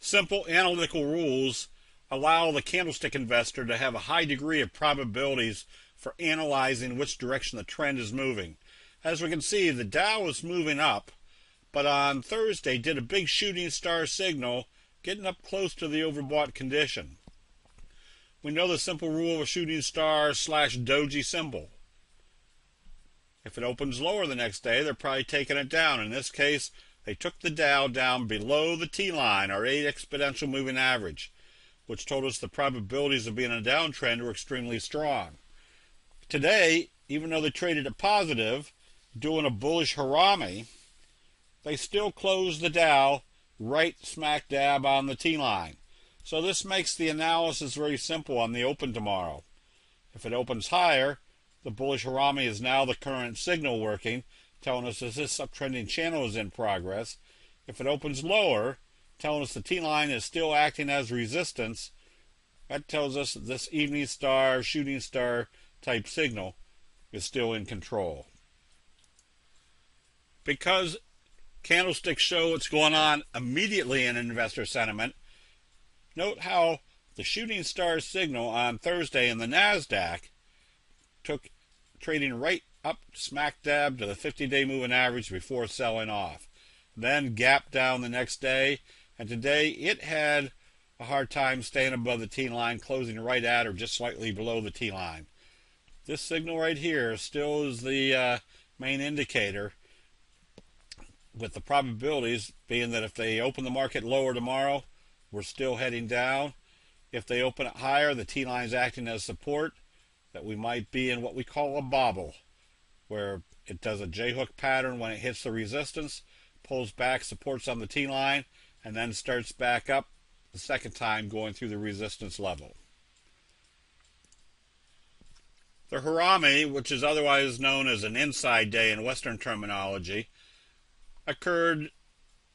Simple analytical rules allow the candlestick investor to have a high degree of probabilities for analyzing which direction the trend is moving. As we can see, the Dow is moving up, but on Thursday did a big shooting star signal, getting up close to the overbought condition. We know the simple rule of a shooting star / doji symbol. If it opens lower the next day, they're probably taking it down. In this case, they took the Dow down below the T-line, our 8 exponential moving average, which told us the probabilities of being in a downtrend were extremely strong. Today, even though they traded it positive, doing a bullish harami, they still closed the Dow right smack dab on the T-line. So this makes the analysis very simple on the open tomorrow. If it opens higher, the bullish harami is now the current signal working, telling us that this uptrending channel is in progress. If it opens lower, telling us the T-line is still acting as resistance, that tells us that this evening star, shooting star type signal is still in control. Because candlesticks show what's going on immediately in investor sentiment, note how the shooting star signal on Thursday in the NASDAQ took trading right up smack dab to the 50-day moving average before selling off. Then gapped down the next day, and today it had a hard time staying above the T-line, closing right at or just slightly below the T-line. This signal right here still is the main indicator, with the probabilities being that if they open the market lower tomorrow, we're still heading down. If they open it higher, the T-line is acting as support, that we might be in what we call a bobble, where it does a J-hook pattern when it hits the resistance, pulls back, supports on the T-line, and then starts back up the second time going through the resistance level. The harami, which is otherwise known as an inside day in Western terminology, occurred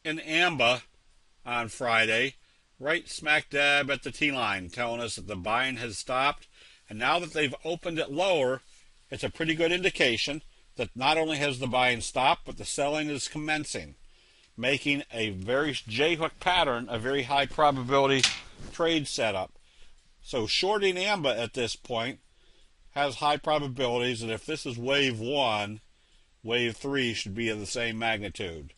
in AMBA on Friday, right smack dab at the T-line, telling us that the buying has stopped. And now that they've opened it lower, it's a pretty good indication that not only has the buying stopped, but the selling is commencing, making a very J-hook pattern a very high probability trade setup. So shorting AMBA at this point has high probabilities that if this is wave 1, wave 3 should be of the same magnitude.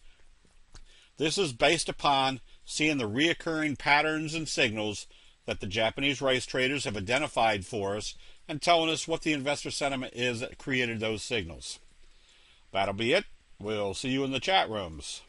This is based upon seeing the reoccurring patterns and signals that the Japanese rice traders have identified for us and telling us what the investor sentiment is that created those signals. That'll be it. We'll see you in the chat rooms.